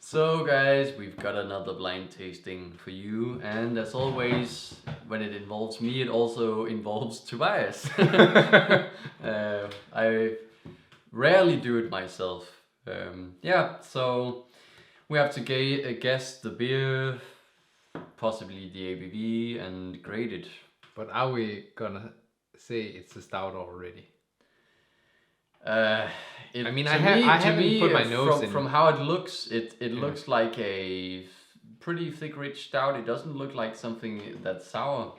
So guys, we've got another blind tasting for you, and as always, when it involves me, it also involves Tobias. I rarely do it myself. So we have to guess the beer, possibly the ABV, and grade it. But are we gonna say it's a stout already? I haven't put my nose in. From how it looks, it looks like a pretty thick, rich stout. It doesn't look like something that's sour,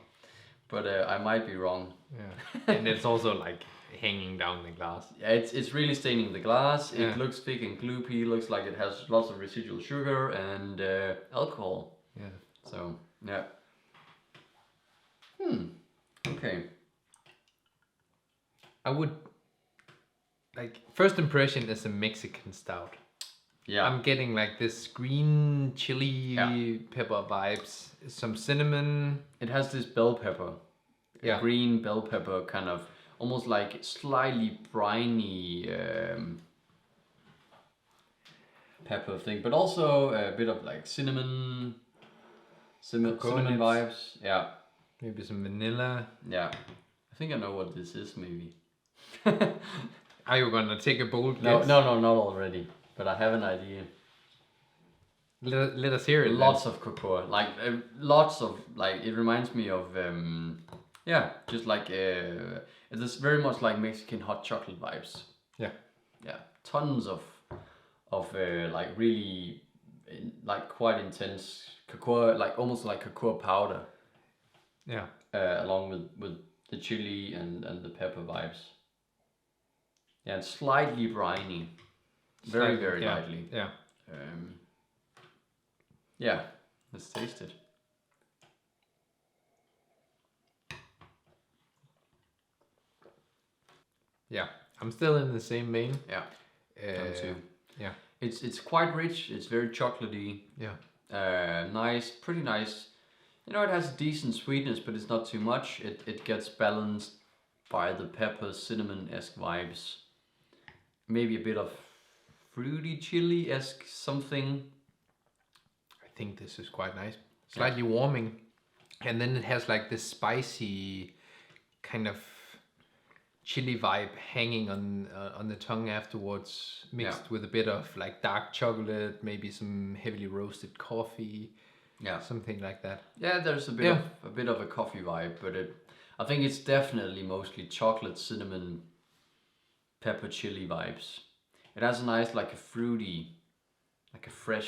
but I might be wrong. Yeah, and it's also like hanging down the glass. Yeah, it's really staining the glass. Yeah. It looks thick and gloopy. Looks like it has lots of residual sugar and alcohol. Yeah. So yeah. Okay. I would like first impression is a Mexican stout. Yeah. I'm getting like this green chili pepper vibes, some cinnamon. It has this bell pepper. Yeah. Green bell pepper, kind of almost like slightly briny pepper thing, but also a bit of like cinnamon vibes. Yeah. Maybe some vanilla. Yeah. I think I know what this is, maybe. Are you gonna take a bold No, guess? not already, but I have an idea. Let us hear it. Lots of cocoa, like lots of like. It reminds me of just like it is very much like Mexican hot chocolate vibes. Yeah. Yeah, tons of like really like quite intense cocoa, like almost like cocoa powder. Yeah. Along with the chili and the pepper vibes. Yeah, and slightly briny. Very lightly. Yeah. Yeah, let's taste it. Yeah, I'm still in the same vein. Yeah, me too. Yeah. It's quite rich. It's very chocolatey. Yeah. Nice, pretty nice. You know, it has decent sweetness, but it's not too much. It gets balanced by the pepper, cinnamon-esque vibes. Maybe a bit of fruity chili-esque something. I think this is quite nice. Slightly warming. And then it has like this spicy kind of chili vibe hanging on the tongue afterwards, mixed with a bit of like dark chocolate, maybe some heavily roasted coffee. Yeah, something like that. Yeah, there's a bit of a coffee vibe, but I think it's definitely mostly chocolate, cinnamon, pepper, chili vibes. It has a nice like a fresh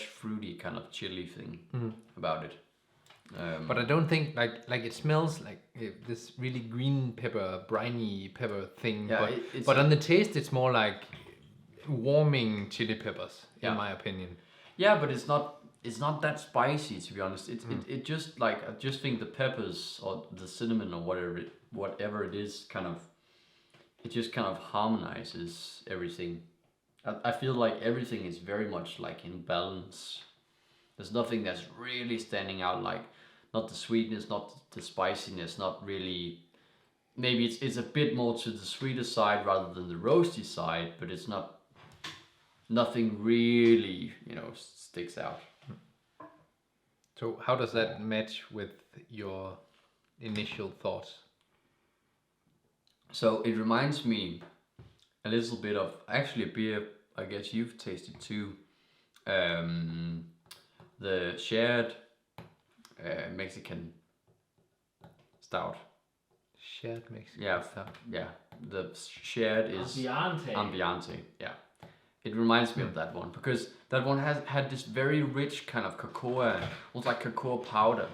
fruity kind of chili thing about it. But I don't think like it smells like this really green pepper, briny pepper thing. Yeah, but on the taste, it's more like warming chili peppers, in my opinion. Yeah, but it's not that spicy, to be honest. It just like, I just think the peppers or the cinnamon or whatever it is, it just kind of harmonizes everything. I feel like everything is very much like in balance. There's nothing that's really standing out, like not the sweetness, not the spiciness, not really. Maybe it's a bit more to the sweeter side rather than the roasty side, but it's nothing really, sticks out. So how does that match with your initial thoughts? So it reminds me a little bit of actually a beer I guess you've tasted too. The shared Mexican stout. Shared Mexican stout. Yeah. The shared is Ambiente. Yeah. It reminds me of that one because that one had this very rich kind of cocoa, almost like cocoa powder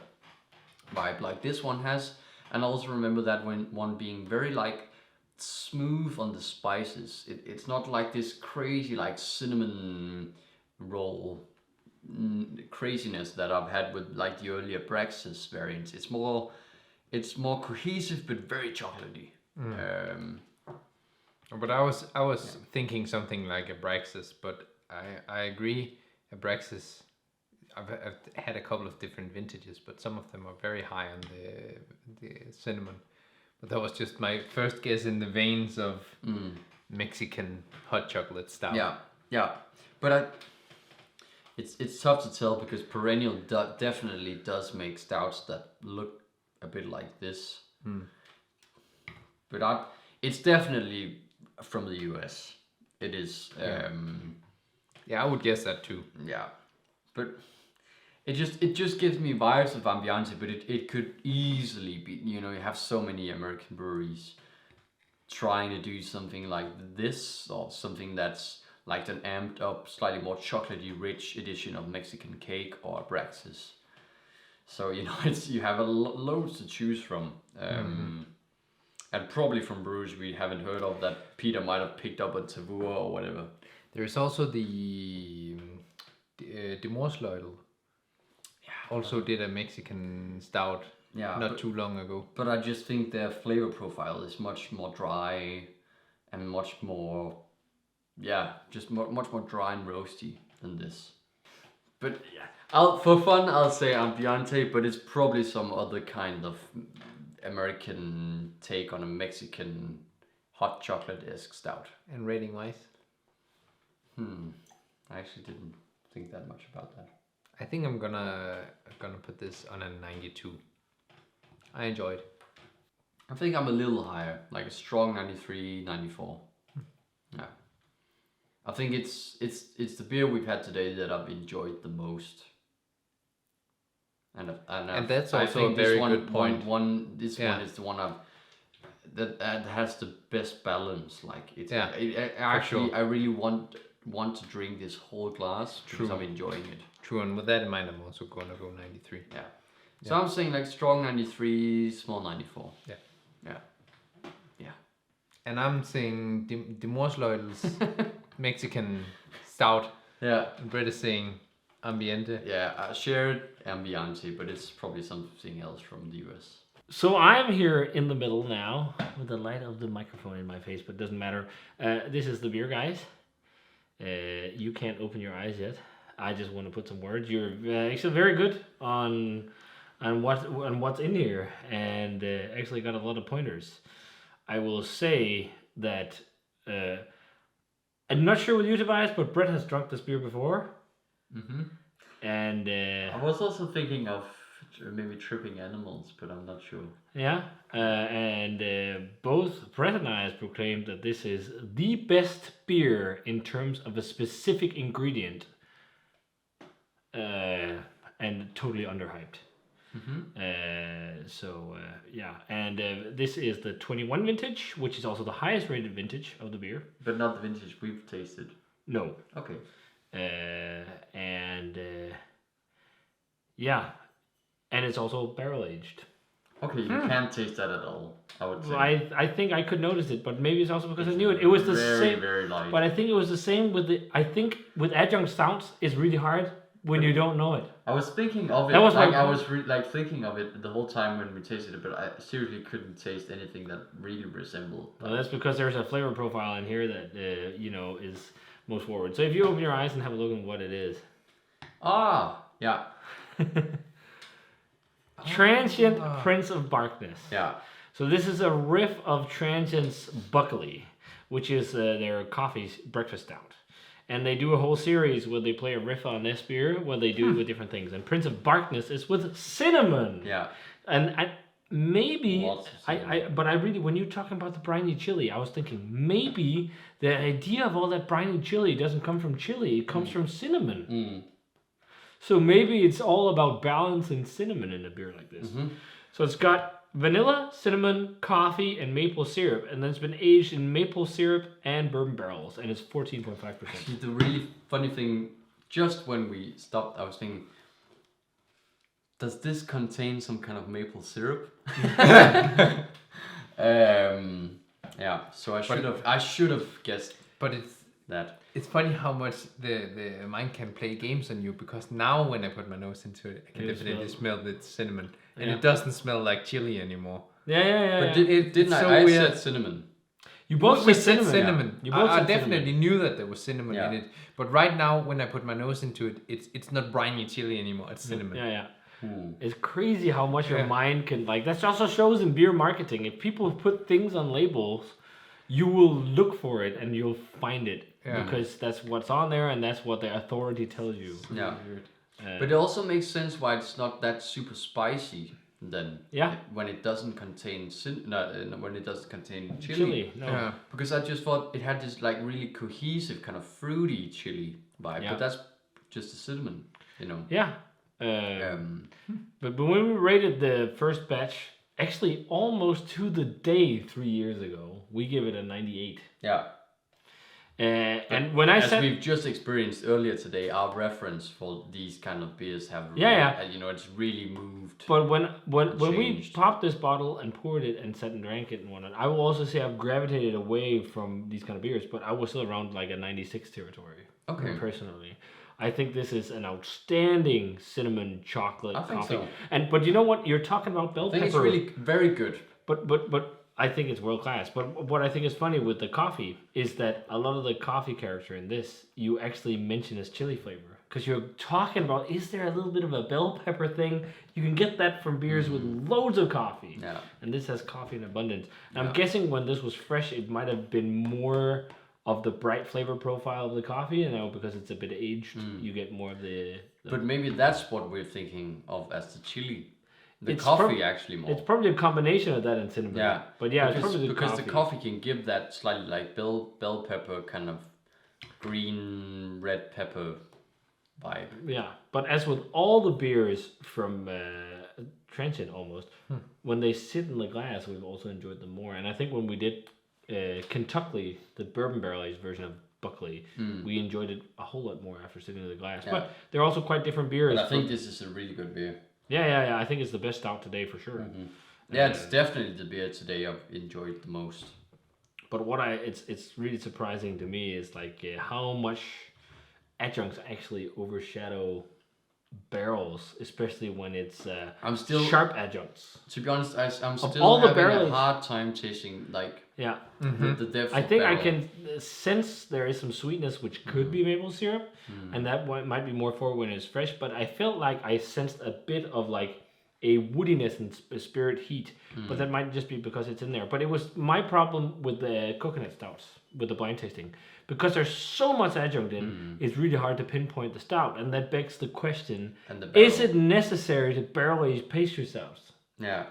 vibe, like this one has. And I also remember that one being very like smooth on the spices. It's not like this crazy like cinnamon roll craziness that I've had with like the earlier Brexis variants. It's more cohesive but very chocolatey. But I was thinking something like a Brexis, but I agree. A Brexis, I've had a couple of different vintages, but some of them are very high on the cinnamon. But that was just my first guess in the veins of Mexican hot chocolate stout. Yeah. But it's tough to tell because perennial definitely does make stouts that look a bit like this. But it's definitely from the US. It is. Yeah, I would guess that too. Yeah, but it just gives me vibes of Ambiente, but it could easily be, you have so many American breweries trying to do something like this, or something that's like an amped up, slightly more chocolatey rich edition of Mexican cake or Abraxas. So, you have loads to choose from. And probably from breweries we haven't heard of that Peter might have picked up at Tavua or whatever. There's also the Demorsleudel. Yeah. Also did a Mexican stout not too long ago. But I just think their flavor profile is much more dry and much more, much more dry and roasty than this. But yeah, for fun I'll say Ambiente, but it's probably some other kind of American take on a Mexican hot chocolate-esque stout. And rating wise? I actually didn't think that much about that. I think I'm gonna put this on a 92. I enjoyed. I think I'm a little higher, like a strong 93, 94. Yeah. I think it's the beer we've had today that I've enjoyed the most. And that's also a very good point. This one is the one that has the best balance. Like I really want to drink this whole glass because I'm enjoying it. True, and with that in mind, I'm also gonna go 93. Yeah. So I'm saying like strong 93, small 94. Yeah. Yeah. Yeah. And I'm saying Demorsleudels Mexican stout. Yeah. And Brett is saying Ambiente. Yeah, I shared Ambiente, but it's probably something else from the US. So I'm here in the middle now with the light of the microphone in my face, but it doesn't matter. This is the beer, guys. You can't open your eyes yet. I just want to put some words. You're actually very good on what's in here, and actually got a lot of pointers. I will say that I'm not sure with you, Tobias, but Brett has drunk this beer before. Mm-hmm. And I was also thinking of maybe Tripping Animals, but I'm not sure. Yeah, and both Brett and I have proclaimed that this is the best beer in terms of a specific ingredient, and totally underhyped. Mm-hmm. And this is the 21 vintage, which is also the highest rated vintage of the beer. But not the vintage we've tasted. No. Okay. And it's also barrel aged. Okay, you can't taste that at all, I would say. Well, I think I could notice it, but maybe it's also because I knew it. It was the same. Very light. But I think it was the same with I think with adjunct stouts, it's really hard when you don't know it. I was thinking of it. That was I was thinking of it the whole time when we tasted it, but I seriously couldn't taste anything that really resembled. Well, that's because there's a flavor profile in here that is most forward. So if you open your eyes and have a look at what it is. Yeah. Transient Prince of Barkness. Yeah. So this is a riff of Transient's Buckley, which is their coffee breakfast stout. And they do a whole series where they play a riff on this beer, where they do it with different things. And Prince of Barkness is with cinnamon. Yeah. And maybe but I really, when you're talking about the briny chili, I was thinking maybe the idea of all that briny chili doesn't come from chili, it comes from cinnamon. Mm. So maybe it's all about balance and cinnamon in a beer like this. Mm-hmm. So it's got vanilla, cinnamon, coffee, and maple syrup, and then it's been aged in maple syrup and bourbon barrels, and it's 14.5%. The really funny thing, just when we stopped, I was thinking, does this contain some kind of maple syrup? Yeah. So I should have guessed. But it's that. It's funny how much the mind can play games on you, because now when I put my nose into it, I can definitely smell the cinnamon, and it doesn't smell like chili anymore. Yeah. But didn't so I weird. said cinnamon. You both said cinnamon. Yeah. You both I said definitely cinnamon. knew that there was cinnamon in it, but right now when I put my nose into it, it's not briny chili anymore. It's cinnamon. Yeah. Hmm. It's crazy how much your mind can that also shows in beer marketing. If people put things on labels, you will look for it and you'll find it. because that's what's on there and that's what the authority tells you. Yeah. But it also makes sense why it's not that super spicy then. Yeah. When it doesn't contain when it doesn't contain chili. No. Yeah. Because I just thought it had this like really cohesive kind of fruity chili vibe. Yeah. But that's just the cinnamon, you know. Yeah. But when we rated the first batch, actually almost to the day 3 years ago, we give it a 98. Yeah. And when I as said, we've just experienced earlier today, our reference for these kind of beers have really, you know, it's really moved. But when we changed. popped this bottle and poured it and sat and drank it and whatnot, I will also say I've gravitated away from these kind of beers, but I was still around like a 96 territory. Okay. Personally, I think this is an outstanding cinnamon chocolate I think coffee. so. But you know what? You're talking about bell I think pepper. it's really very good. But I think it's world class. But what I think is funny with the coffee is that a lot of the coffee character in this you actually mention as chili flavor. Because you're talking about, is there a little bit of a bell pepper thing? You can get that from beers with loads of coffee. Yeah. And this has coffee in abundance. And I'm guessing when this was fresh, it might have been more of the bright flavor profile of the coffee. And now because it's a bit aged, you get more of the... But maybe that's what we're thinking of as the chili. The It's coffee actually more. It's probably a combination of that and cinnamon. Yeah. But yeah, because, it's probably the because coffee. the coffee can give that slightly like bell pepper kind of green red pepper vibe. Yeah, but as with all the beers from Transient almost, when they sit in the glass, we've also enjoyed them more. And I think when we did Kentucky, the bourbon barrel-aged version of Buckley, we enjoyed it a whole lot more after sitting in the glass. Yeah. But they're also quite different beers. But I think this is a really good beer. Yeah. I think it's the best stout today for sure. Yeah, it's definitely the beer today I've enjoyed the most. But what it's really surprising to me is like how much adjuncts actually overshadow barrels, especially when it's I'm still sharp adjuncts. To be honest, I'm still all the having barrels- a hard time tasting like Yeah. the depth. I of think I barrel. can sense there is some sweetness which could be maple syrup, and that might be more for when it's fresh. But I felt like I sensed a bit of like a woodiness and spirit heat, but that might just be because it's in there. But it was my problem with the coconut stouts with the blind tasting, because there's so much adjunct in. It's really hard to pinpoint the stout, and that begs the question: And the is barrel. it necessary to barrel age pastry stouts? Yeah,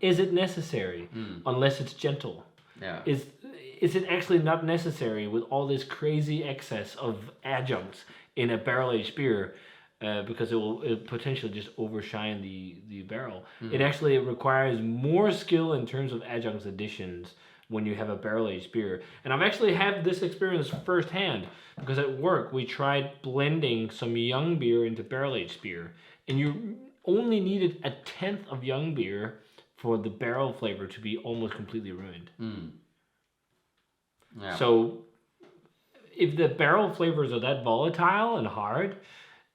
Is it necessary unless it's gentle? yeah. Is it actually not necessary with all this crazy excess of adjuncts in a barrel aged beer, because it'll potentially just overshine the barrel? It actually requires more skill in terms of adjuncts additions when you have a barrel aged beer. And I've actually had this experience firsthand, because at work we tried blending some young beer into barrel aged beer, and you only needed 1/10 of young beer for the barrel flavor to be almost completely ruined. Yeah. So if the barrel flavors are that volatile and hard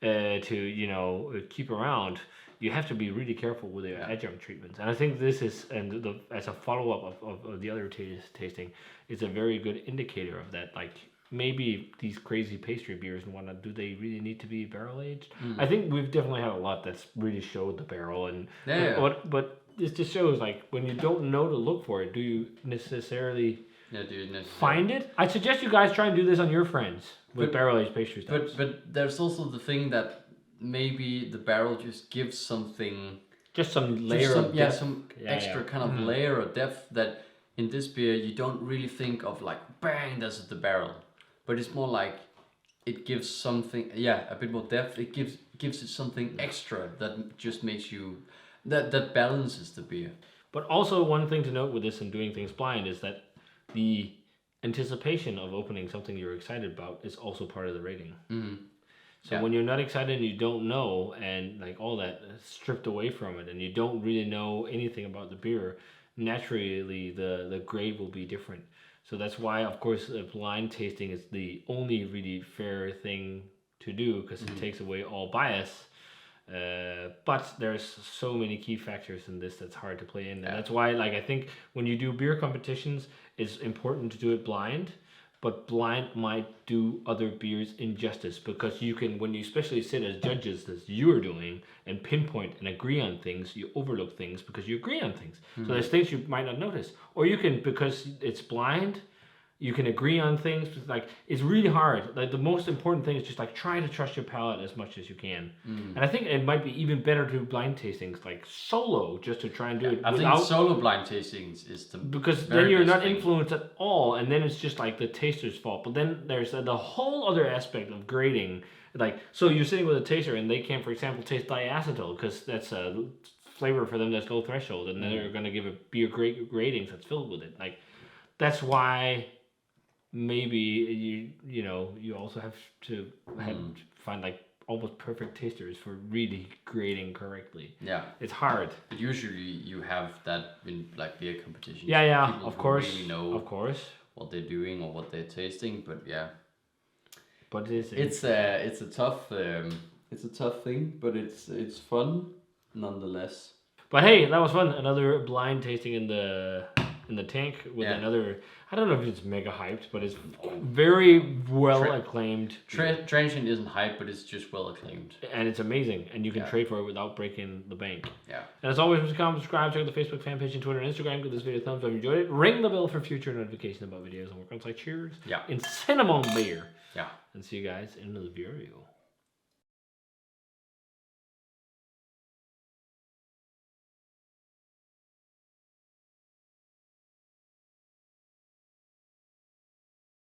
to keep around, you have to be really careful with the adjunct treatments. And I think this is, and as a follow-up of the other tasting, it's a very good indicator of that. Like, maybe these crazy pastry beers and whatnot, do they really need to be barrel aged? I think we've definitely had a lot that's really showed the barrel, and but this just shows, like, when you don't know to look for it, do you necessarily find it? I suggest you guys try and do this on your friends with barrel aged pastry stouts. But there's also the thing that maybe the barrel just gives something, just some layer of depth. some extra kind of layer of depth that in this beer you don't really think of, like, bang, that's the barrel. But it's more like it gives something, a bit more depth. It gives it something extra that just makes you, that balances the beer. But also one thing to note with this and doing things blind is that the anticipation of opening something you're excited about is also part of the rating. So when you're not excited and you don't know, and like all that stripped away from it, and you don't really know anything about the beer, naturally the grade will be different. So that's why, of course, blind tasting is the only really fair thing to do, because it takes away all bias. But there's so many key factors in this that's hard to play in, and that's why, like, I think when you do beer competitions, it's important to do it blind. But blind might do other beers injustice, because you can, when you especially sit as judges, as you're doing, and pinpoint and agree on things, you overlook things because you agree on things. So there's things you might not notice. Or you can, because it's blind, You can agree on things, but like it's really hard. Like the most important thing is just like try to trust your palate as much as you can. And I think it might be even better to do blind tastings like solo, just to try and do it I without. think solo blind tastings is the Because very then you're best not thing. influenced at all, and then it's just like the taster's fault. But then there's the whole other aspect of grading. Like, so you're sitting with a taster, and they can, for example, taste diacetyl because that's a flavor for them that's low threshold, and then they're going to give a beer great ratings that's filled with it. Like, that's why maybe you also have to find like almost perfect tasters for really grading correctly. Yeah. It's hard. But usually you have that in like beer competitions. Yeah, People of who course. really know Of course. what they're doing or what they're tasting, but yeah. But It's a tough thing, but it's fun nonetheless. But hey, that was fun. Another blind tasting in the tank with another. I don't know if it's mega hyped, but it's very well acclaimed. Transient isn't hype, but it's just well acclaimed. And it's amazing, and you can trade for it without breaking the bank. Yeah. And as always, comment, subscribe, check out the Facebook fan page and Twitter and Instagram. Give this video a thumbs up if you enjoyed it. Ring the bell for future notifications about videos and work on site. Cheers. Yeah. In cinnamon beer. Yeah. And see you guys in the video.